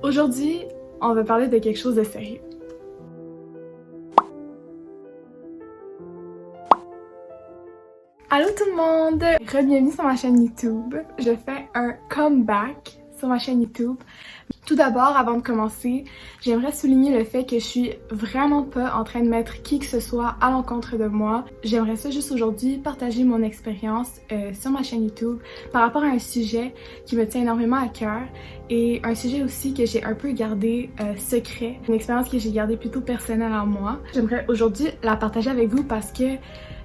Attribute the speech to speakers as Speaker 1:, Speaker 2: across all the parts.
Speaker 1: Aujourd'hui, on va parler de quelque chose de sérieux. Allô tout le monde! Bienvenue sur ma chaîne YouTube. Je fais un comeback sur ma chaîne YouTube. Tout d'abord, avant de commencer, j'aimerais souligner le fait que je suis vraiment pas en train de mettre qui que ce soit à l'encontre de moi. J'aimerais ça juste aujourd'hui partager mon expérience sur ma chaîne YouTube par rapport à un sujet qui me tient énormément à cœur et un sujet aussi que j'ai un peu gardé secret, une expérience que j'ai gardée plutôt personnelle en moi. J'aimerais aujourd'hui la partager avec vous parce que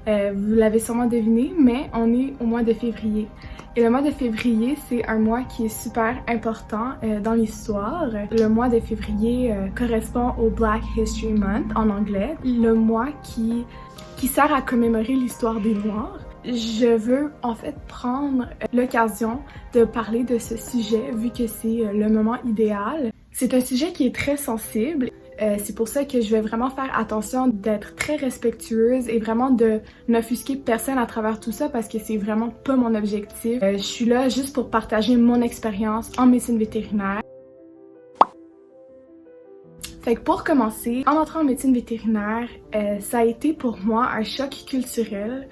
Speaker 1: vous l'avez sûrement deviné, mais on est au mois de février. Et le mois de février, c'est un mois qui est super important dans l'histoire. Le mois de février correspond au Black History Month en anglais, le mois qui sert à commémorer l'histoire des Noirs. Je veux en fait prendre l'occasion de parler de ce sujet vu que c'est le moment idéal. C'est un sujet qui est très sensible. C'est pour ça que je vais vraiment faire attention d'être très respectueuse et vraiment de n'offusquer personne à travers tout ça parce que c'est vraiment pas mon objectif. Je suis là juste pour partager mon expérience en médecine vétérinaire. Fait que pour commencer, en entrant en médecine vétérinaire, ça a été pour moi un choc culturel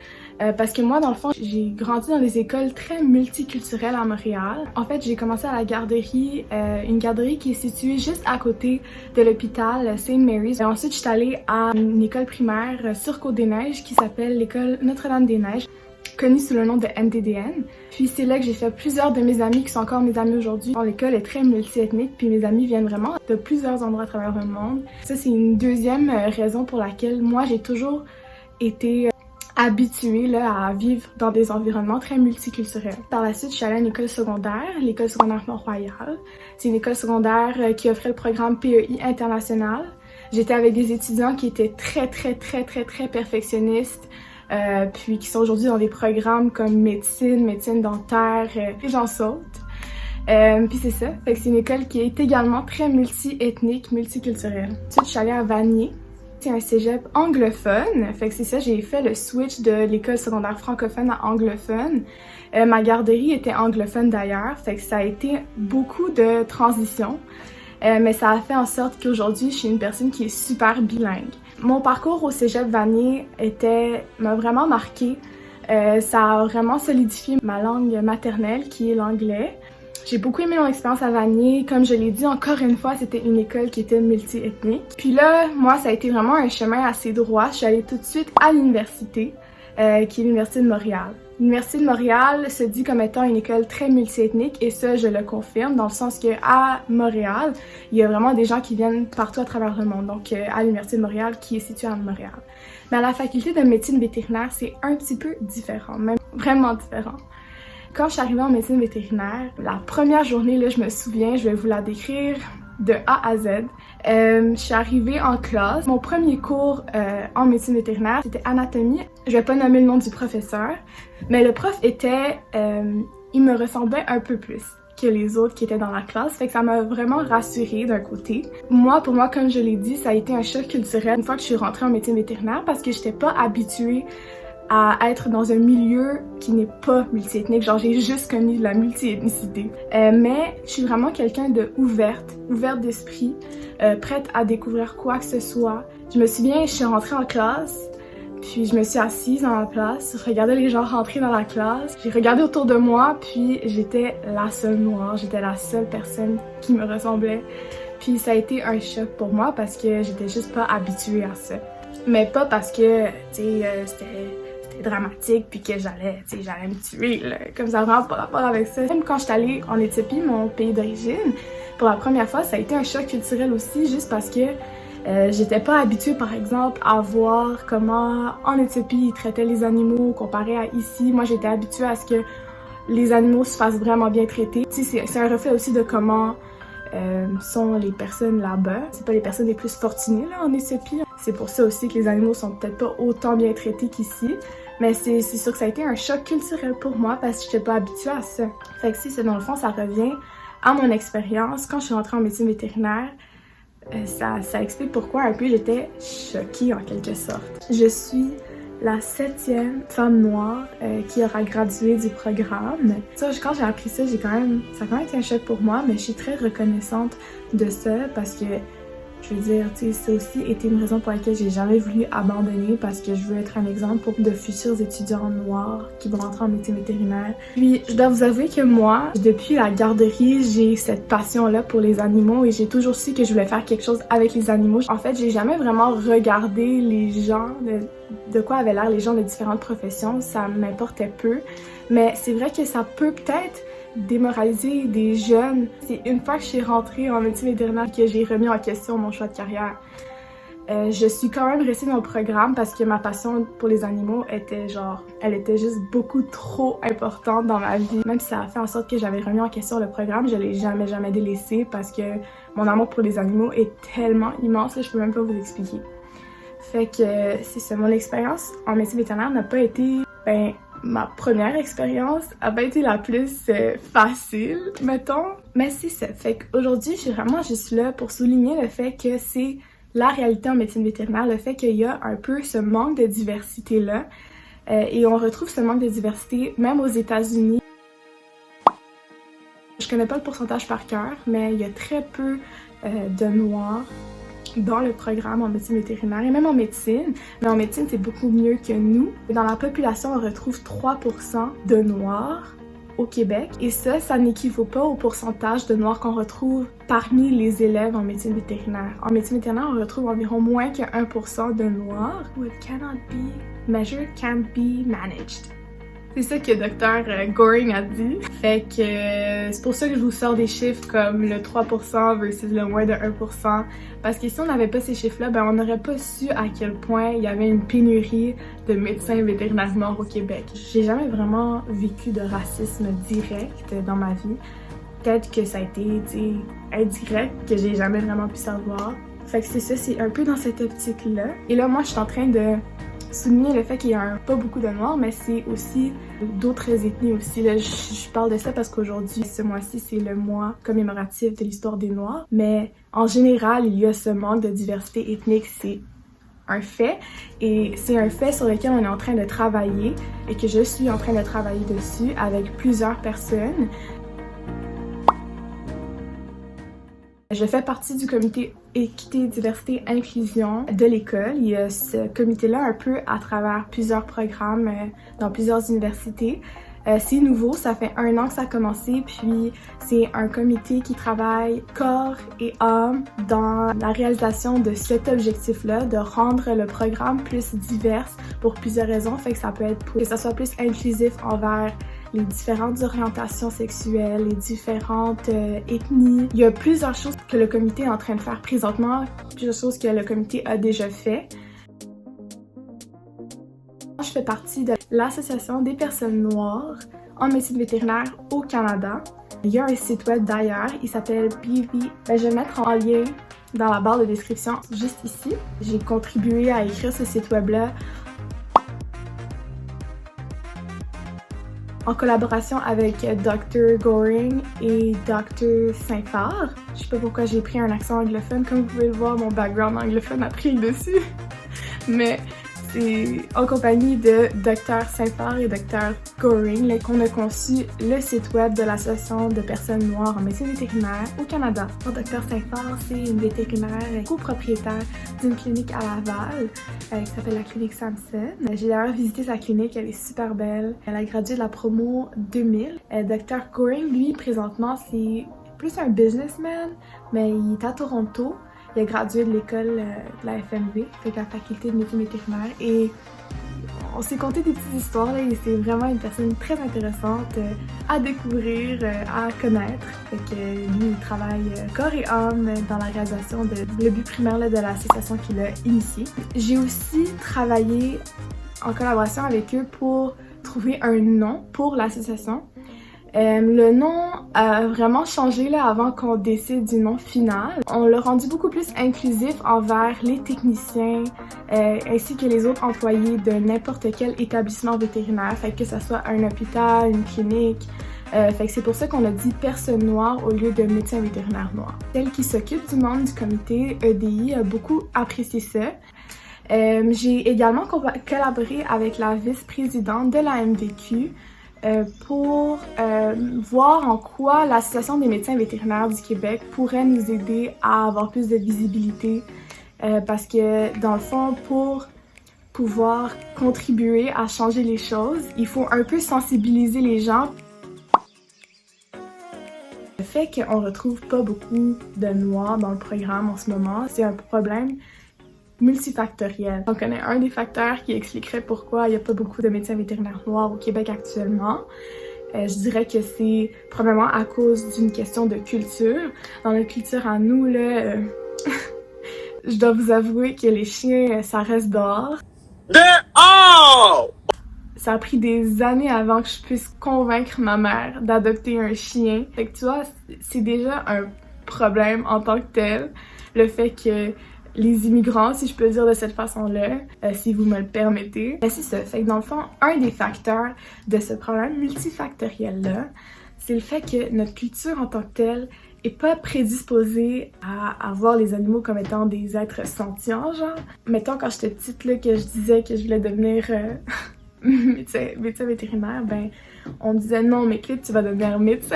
Speaker 1: parce que moi, dans le fond, j'ai grandi dans des écoles très multiculturelles à Montréal. En fait, j'ai commencé à la garderie, une garderie qui est située juste à côté de l'hôpital St. Mary's. Ensuite, je suis allée à une école primaire sur Côte-des-Neiges qui s'appelle l'école Notre-Dame-des-Neiges, connue sous le nom de NDDN. Puis c'est là que j'ai fait plusieurs de mes amis qui sont encore mes amis aujourd'hui. L'école est très multiethnique, puis mes amis viennent vraiment de plusieurs endroits à travers le monde. Ça, c'est une deuxième raison pour laquelle moi, j'ai toujours été habituée là, à vivre dans des environnements très multiculturels. Par la suite, je suis allée à une école secondaire, l'école secondaire Mont-Royal. C'est une école secondaire qui offrait le programme PEI international. J'étais avec des étudiants qui étaient très perfectionnistes, puis qui sont aujourd'hui dans des programmes comme médecine dentaire, et j'en saute. Puis c'est ça, fait que c'est une école qui est également très multi-ethnique, multiculturelle. Ensuite, je suis allée à Vanier. C'est un cégep anglophone, fait que c'est ça, j'ai fait le switch de l'école secondaire francophone à anglophone. Ma garderie était anglophone d'ailleurs, fait que ça a été beaucoup de transition, mais ça a fait en sorte qu'aujourd'hui, je suis une personne qui est super bilingue. Mon parcours au cégep Vanier m'a vraiment marqué. Ça a vraiment solidifié ma langue maternelle qui est l'anglais. J'ai beaucoup aimé mon expérience à Vanier. Comme je l'ai dit encore une fois, c'était une école qui était multi-ethnique. Puis là, moi, ça a été vraiment un chemin assez droit. Je suis allée tout de suite à l'université, qui est l'Université de Montréal. L'Université de Montréal se dit comme étant une école très multi-ethnique et ça, je le confirme dans le sens que à Montréal, il y a vraiment des gens qui viennent partout à travers le monde. Donc à l'Université de Montréal qui est située à Montréal. Mais à la faculté de médecine vétérinaire, c'est un petit peu différent, même vraiment différent. Quand je suis arrivée en médecine vétérinaire, la première journée, là, je me souviens, je vais vous la décrire de A à Z. Je suis arrivée en classe. Mon premier cours en médecine vétérinaire, c'était anatomie. Je vais pas nommer le nom du professeur, mais le prof il me ressemblait un peu plus que les autres qui étaient dans la classe, fait que ça m'a vraiment rassurée d'un côté. Pour moi, comme je l'ai dit, ça a été un choc culturel une fois que je suis rentrée en médecine vétérinaire parce que j'étais pas habituée à être dans un milieu qui n'est pas multiethnique, genre j'ai juste connu de la multiethnicité. Mais je suis vraiment quelqu'un de ouverte d'esprit, prête à découvrir quoi que ce soit. Je me souviens, je suis rentrée en classe, puis je me suis assise dans la place, je regardais les gens rentrer dans la classe, j'ai regardé autour de moi, puis j'étais la seule noire, j'étais la seule personne qui me ressemblait. Puis ça a été un choc pour moi parce que j'étais juste pas habituée à ça. Mais pas parce que, tu sais, c'était dramatique puis que j'allais me tuer, là. Comme ça vraiment pas rapport avec ça. Même quand j'étais allée en Éthiopie, mon pays d'origine, pour la première fois, ça a été un choc culturel aussi, juste parce que j'étais pas habituée, par exemple, à voir comment en Éthiopie ils traitaient les animaux comparé à ici. Moi, j'étais habituée à ce que les animaux se fassent vraiment bien traités. Tu sais, c'est un reflet aussi de comment sont les personnes là-bas. C'est pas les personnes les plus fortunées là en Éthiopie. C'est pour ça aussi que les animaux sont peut-être pas autant bien traités qu'ici. Mais c'est sûr que ça a été un choc culturel pour moi parce que j'étais pas habituée à ça. Fait que si, dans le fond, ça revient à mon expérience. Quand je suis rentrée en médecine vétérinaire, ça explique pourquoi un peu j'étais choquée en quelque sorte. Je suis la 7e femme noire qui aura gradué du programme. Ça, quand j'ai appris ça, ça a quand même été un choc pour moi, mais je suis très reconnaissante de ça parce que, je veux dire, tu sais, ça aussi été une raison pour laquelle j'ai jamais voulu abandonner parce que je veux être un exemple pour de futurs étudiants noirs qui vont rentrer en médecine vétérinaire. Puis, je dois vous avouer que moi, depuis la garderie, j'ai cette passion-là pour les animaux et j'ai toujours su que je voulais faire quelque chose avec les animaux. En fait, j'ai jamais vraiment regardé les gens, de quoi avaient l'air les gens de différentes professions, ça m'importait peu. Mais c'est vrai que ça peut peut-être démoraliser des jeunes. C'est une fois que je suis rentrée en médecine vétérinaire que j'ai remis en question mon choix de carrière. Je suis quand même restée dans le programme parce que ma passion pour les animaux était elle était juste beaucoup trop importante dans ma vie. Même si ça a fait en sorte que j'avais remis en question le programme, je l'ai jamais délaissé parce que mon amour pour les animaux est tellement immense, là, je peux même pas vous expliquer. Fait que c'est ça, mon expérience en médecine vétérinaire n'a pas été, ma première expérience a pas été la plus facile, mettons. Mais c'est ça. Fait qu'aujourd'hui, je suis vraiment juste là pour souligner le fait que c'est la réalité en médecine vétérinaire, le fait qu'il y a un peu ce manque de diversité-là. Et on retrouve ce manque de diversité même aux États-Unis. Je connais pas le pourcentage par cœur, mais il y a très peu de Noirs dans le programme en médecine vétérinaire et même en médecine. Mais en médecine, c'est beaucoup mieux que nous. Dans la population, on retrouve 3% de Noirs au Québec. Et ça n'équivaut pas au pourcentage de Noirs qu'on retrouve parmi les élèves en médecine vétérinaire. En médecine vétérinaire, on retrouve environ moins que 1% de Noirs. What cannot be measured can't be managed. C'est ça que Dr. Goring a dit. Fait que c'est pour ça que je vous sors des chiffres comme le 3% versus le moins de 1%. Parce que si on n'avait pas ces chiffres-là, on n'aurait pas su à quel point il y avait une pénurie de médecins vétérinaires morts au Québec. J'ai jamais vraiment vécu de racisme direct dans ma vie. Peut-être que ça a été, indirect, que j'ai jamais vraiment pu savoir. Fait que c'est ça, c'est un peu dans cette optique-là. Et là, moi, je suis en train de souligner le fait qu'il y a pas beaucoup de Noirs, mais c'est aussi d'autres ethnies aussi. Là, je parle de ça parce qu'aujourd'hui, ce mois-ci, c'est le mois commémoratif de l'histoire des Noirs. Mais en général, il y a ce manque de diversité ethnique, c'est un fait. Et c'est un fait sur lequel on est en train de travailler et que je suis en train de travailler dessus avec plusieurs personnes. Je fais partie du comité Équité, Diversité, Inclusion de l'école. Il y a ce comité-là un peu à travers plusieurs programmes dans plusieurs universités. C'est nouveau, ça fait 1 an que ça a commencé, puis c'est un comité qui travaille corps et âme dans la réalisation de cet objectif-là, de rendre le programme plus divers pour plusieurs raisons. Fait que ça peut être pour que ça soit plus inclusif envers les différentes orientations sexuelles, les différentes ethnies. Il y a plusieurs choses que le comité est en train de faire présentement, plusieurs choses que le comité a déjà fait. Je fais partie de l'Association des personnes noires en médecine vétérinaire au Canada. Il y a un site web d'ailleurs, il s'appelle BV. Je vais mettre en lien dans la barre de description juste ici. J'ai contribué à écrire ce site web-là en collaboration avec Dr. Goring et Dr. Saint-Phar. Je sais pas pourquoi j'ai pris un accent anglophone, comme vous pouvez le voir, mon background anglophone a pris le dessus. Mais c'est en compagnie de Dr. Saint-Phar et Dr. Goring qu'on a conçu le site web de l'Association de personnes noires en médecine vétérinaire au Canada. Dr. Saint-Phar, c'est une vétérinaire copropriétaire d'une clinique à Laval qui s'appelle la clinique Samson. J'ai d'ailleurs visité sa clinique, elle est super belle. Elle a gradué de la promo 2000. Dr. Goring, lui, présentement, c'est plus un businessman, mais il est à Toronto. Il a gradué de l'école de la FMV, fait la faculté de médecine vétérinaire, et on s'est conté des petites histoires là, et c'est vraiment une personne très intéressante à découvrir, à connaître. Fait que lui, il travaille corps et âme dans la réalisation de le but primaire là, de l'association qu'il a initiée. J'ai aussi travaillé en collaboration avec eux pour trouver un nom pour l'association. Le nom a vraiment changé là avant qu'on décide du nom final. On l'a rendu beaucoup plus inclusif envers les techniciens ainsi que les autres employés de n'importe quel établissement vétérinaire, fait que ça soit un hôpital, une clinique. Fait que c'est pour ça qu'on a dit personne noire au lieu de médecin vétérinaire noir. Celle qui s'occupe du membre du comité EDI a beaucoup apprécié ça. J'ai également collaboré avec la vice-présidente de la MVQ pour voir en quoi l'Association des médecins vétérinaires du Québec pourrait nous aider à avoir plus de visibilité parce que dans le fond, pour pouvoir contribuer à changer les choses, il faut un peu sensibiliser les gens. Le fait qu'on retrouve pas beaucoup de noirs dans le programme en ce moment, c'est un problème multifactoriel. On connaît un des facteurs qui expliquerait pourquoi il n'y a pas beaucoup de médecins vétérinaires noirs au Québec actuellement. Je dirais que c'est probablement à cause d'une question de culture. Dans notre culture à nous, là, je dois vous avouer que les chiens, ça reste dehors. Dehors! Ça a pris des années avant que je puisse convaincre ma mère d'adopter un chien. Fait que tu vois, c'est déjà un problème en tant que tel, le fait que les immigrants, si je peux dire de cette façon-là, si vous me le permettez. C'est ça. Fait que dans le fond, un des facteurs de ce problème multifactoriel-là, c'est le fait que notre culture en tant que telle est pas prédisposée à voir les animaux comme étant des êtres sentients, genre. Mettons, quand j'étais petite, là, que je disais que je voulais devenir médecin vétérinaire, ben on disait non, mais Clé, tu vas devenir médecin,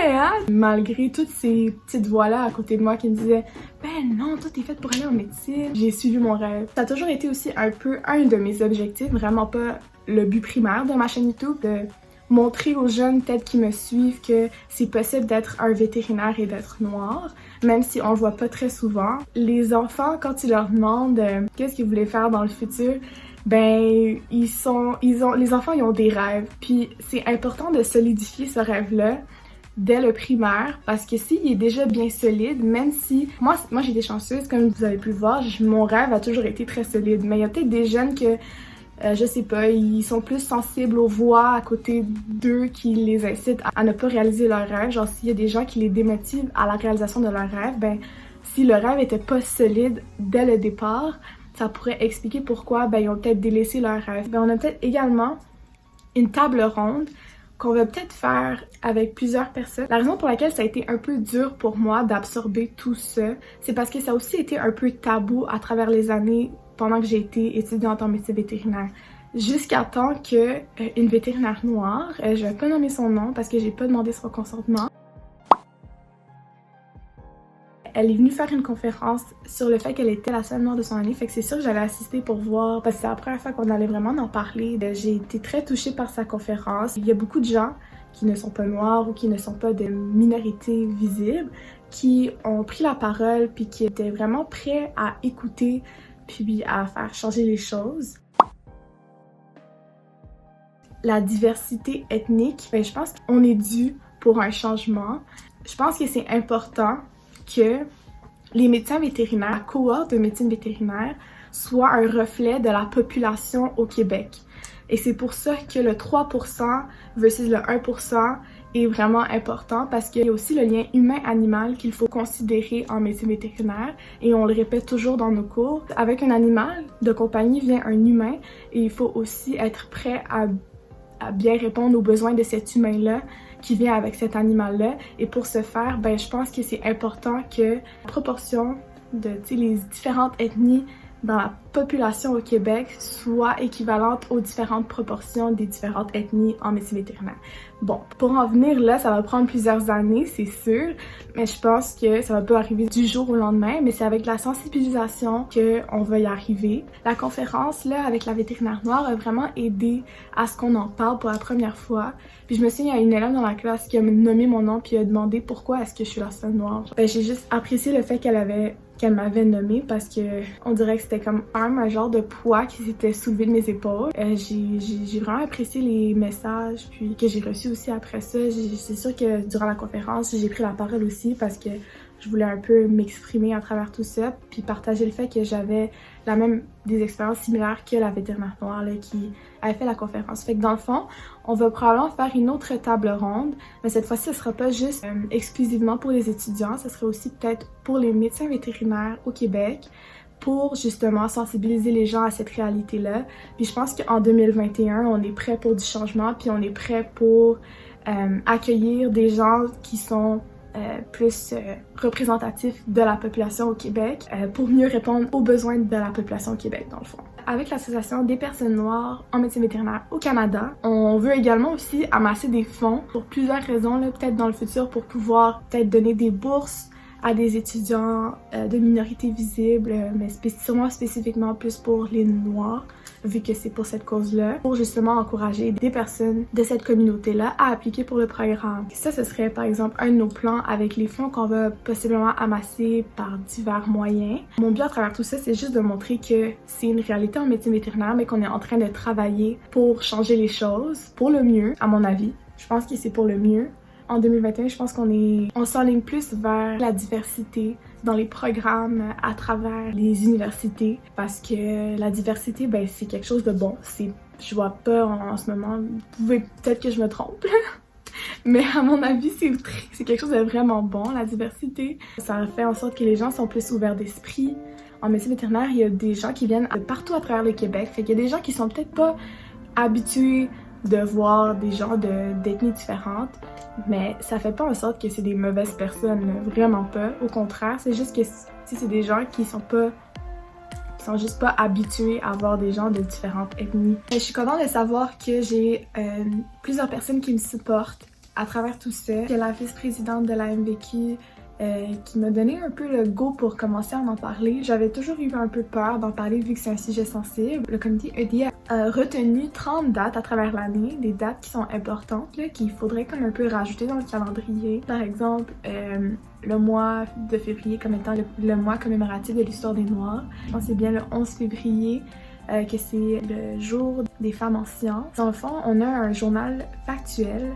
Speaker 1: hein? Malgré toutes ces petites voix-là à côté de moi qui me disaient ben non, toi t'es faite pour aller en médecine. J'ai suivi mon rêve. Ça a toujours été aussi un peu un de mes objectifs, vraiment pas le but primaire de ma chaîne YouTube, de montrer aux jeunes peut-être qui me suivent que c'est possible d'être un vétérinaire et d'être noir, même si on le voit pas très souvent. Les enfants, quand tu leur demandes qu'est-ce qu'ils voulaient faire dans le futur, ben les enfants ils ont des rêves, puis c'est important de solidifier ce rêve-là dès le primaire, parce que s'il est déjà bien solide, même si moi j'ai été chanceuse, comme vous avez pu le voir, mon rêve a toujours été très solide, mais il y a peut-être des jeunes que je sais pas, ils sont plus sensibles aux voix à côté d'eux qui les incitent à ne pas réaliser leur rêve. Genre s'il y a des gens qui les démotivent à la réalisation de leur rêve, ben si le rêve était pas solide dès le départ, ça pourrait expliquer pourquoi ben ils ont peut-être délaissé leur rêve. Ben on a peut-être également une table ronde qu'on va peut-être faire avec plusieurs personnes. La raison pour laquelle ça a été un peu dur pour moi d'absorber tout ça, c'est parce que ça a aussi été un peu tabou à travers les années pendant que j'ai été étudiante en médecine vétérinaire. Jusqu'à temps que une vétérinaire noire, je vais pas nommer son nom parce que j'ai pas demandé son consentement, elle est venue faire une conférence sur le fait qu'elle était la seule noire de son année, fait que c'est sûr que j'allais assister pour voir, parce que c'est la première fois qu'on allait vraiment en parler. J'ai été très touchée par sa conférence. Il y a beaucoup de gens qui ne sont pas noirs ou qui ne sont pas de minorité visible, qui ont pris la parole puis qui étaient vraiment prêts à écouter puis à faire changer les choses. La diversité ethnique, ben, je pense qu'on est dû pour un changement. Je pense que c'est important que les médecins vétérinaires, la cohorte de médecine vétérinaire, soit un reflet de la population au Québec. Et c'est pour ça que le 3% versus le 1% est vraiment important, parce qu'il y a aussi le lien humain-animal qu'il faut considérer en médecine vétérinaire, et on le répète toujours dans nos cours. Avec un animal de compagnie vient un humain, et il faut aussi être prêt à bien répondre aux besoins de cet humain-là qui vient avec cet animal-là. Et pour ce faire, ben je pense que c'est important que la proportion de les différentes ethnies dans la population au Québec soit équivalente aux différentes proportions des différentes ethnies en médecine vétérinaire. Bon, pour en venir là, ça va prendre plusieurs années, c'est sûr, mais je pense que ça va pas arriver du jour au lendemain, mais c'est avec la sensibilisation qu'on va y arriver. La conférence là avec la vétérinaire noire a vraiment aidé à ce qu'on en parle pour la première fois. Puis je me souviens, il y a une élève dans la classe qui a nommé mon nom puis a demandé pourquoi est-ce que je suis la seule noire. Ben, j'ai juste apprécié le fait qu'elle m'avait nommée, parce que on dirait que c'était comme un genre de poids qui s'était soulevé de mes épaules. J'ai vraiment apprécié les messages puis que j'ai reçus aussi après ça. C'est sûr que durant la conférence, j'ai pris la parole aussi parce que je voulais un peu m'exprimer à travers tout ça puis partager le fait que j'avais des expériences similaires que la vétérinaire noire là, qui avait fait la conférence. Fait que dans le fond, on va probablement faire une autre table ronde, mais cette fois-ci, ce sera pas juste exclusivement pour les étudiants, ce sera aussi peut-être pour les médecins vétérinaires au Québec, pour justement sensibiliser les gens à cette réalité-là. Puis je pense qu'en 2021, on est prêt pour du changement, puis on est prêt pour accueillir des gens qui sont plus représentatif de la population au Québec pour mieux répondre aux besoins de la population au Québec dans le fond. Avec l'Association des personnes noires en médecine vétérinaire au Canada, on veut également aussi amasser des fonds pour plusieurs raisons, peut-être dans le futur pour pouvoir peut-être donner des bourses à des étudiants de minorités visibles, mais sûrement spécifiquement plus pour les Noirs, vu que c'est pour cette cause-là, pour justement encourager des personnes de cette communauté-là à appliquer pour le programme. Ça, ce serait par exemple un de nos plans avec les fonds qu'on va possiblement amasser par divers moyens. Mon but à travers tout ça, c'est juste de montrer que c'est une réalité en médecine vétérinaire, mais qu'on est en train de travailler pour changer les choses, pour le mieux, à mon avis. Je pense que c'est pour le mieux. En 2021, je pense on s'enligne plus vers la diversité dans les programmes à travers les universités parce que la diversité, ben, c'est quelque chose de bon. Je vois pas en ce moment, peut-être que je me trompe, mais à mon avis, c'est quelque chose de vraiment bon, la diversité. Ça fait en sorte que les gens sont plus ouverts d'esprit. En médecine vétérinaire, il y a des gens qui viennent de partout à travers le Québec, fait qu'il y a des gens qui sont peut-être pas habitués de voir des gens d'ethnies différentes, mais ça fait pas en sorte que c'est des mauvaises personnes, là. Vraiment pas. Au contraire, c'est juste que c'est des gens qui sont juste pas habitués à voir des gens de différentes ethnies. Je suis contente de savoir que j'ai plusieurs personnes qui me supportent à travers tout ça. Il y a la vice-présidente de la MVQ qui m'a donné un peu le go pour commencer à en parler. J'avais toujours eu un peu peur d'en parler vu que c'est un sujet sensible. Le comité EDI a retenu 30 dates à travers l'année, des dates qui sont importantes, qu'il faudrait comme un peu rajouter dans le calendrier. Par exemple, le mois de février comme étant le mois commémoratif de l'histoire des Noirs. Je pense que c'est bien le 11 février que c'est le jour des femmes en sciences. Dans le fond, on a un journal factuel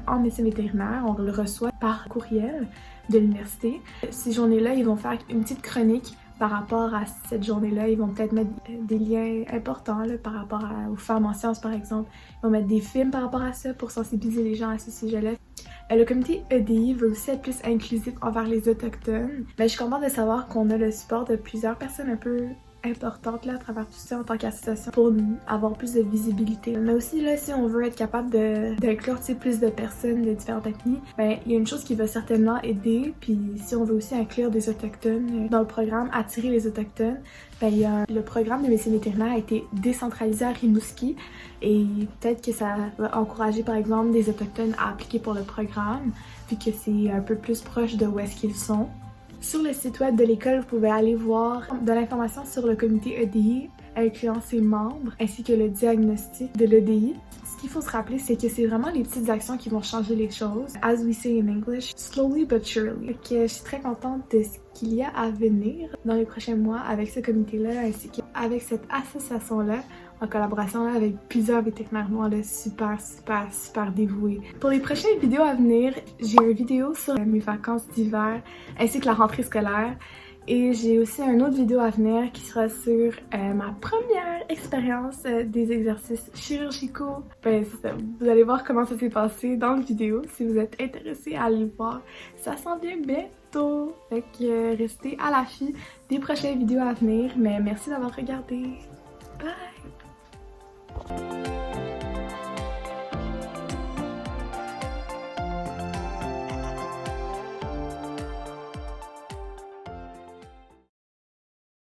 Speaker 1: en médecine vétérinaire, on le reçoit par courriel de l'université. Ces journées-là, ils vont faire une petite chronique par rapport à cette journée-là. Ils vont peut-être mettre des liens importants là, par rapport aux femmes en sciences, par exemple. Ils vont mettre des films par rapport à ça pour sensibiliser les gens à ce sujet-là. Le comité EDI veut aussi être plus inclusif envers les Autochtones. Mais je suis contente de savoir qu'on a le support de plusieurs personnes un peu importante là, à travers tout ça en tant qu'association pour avoir plus de visibilité. Mais aussi là, si on veut être capable d'inclure plus de personnes de différentes ethnies, ben il y a une chose qui va certainement aider, puis si on veut aussi inclure des autochtones dans le programme, attirer les autochtones, ben le programme de médecine vétérinaire a été décentralisé à Rimouski et peut-être que ça va encourager par exemple des autochtones à appliquer pour le programme, vu que c'est un peu plus proche de où est-ce qu'ils sont. Sur le site web de l'école, vous pouvez aller voir de l'information sur le comité EDI, incluant ses membres, ainsi que le diagnostic de l'EDI. Ce qu'il faut se rappeler, c'est que c'est vraiment les petites actions qui vont changer les choses. As we say in English, slowly but surely. Je suis très contente de ce qu'il y a à venir dans les prochains mois avec ce comité-là, ainsi qu'avec cette association-là, en collaboration avec plusieurs vétérinaires noirs super dévoués. Pour les prochaines vidéos à venir, j'ai une vidéo sur mes vacances d'hiver ainsi que la rentrée scolaire. Et j'ai aussi une autre vidéo à venir qui sera sur ma première expérience des exercices chirurgicaux. Ben, c'est ça. Vous allez voir comment ça s'est passé dans la vidéo. Si vous êtes intéressé à aller le voir, ça s'en vient bientôt. Fait que restez à l'affût des prochaines vidéos à venir. Mais merci d'avoir regardé. Bye!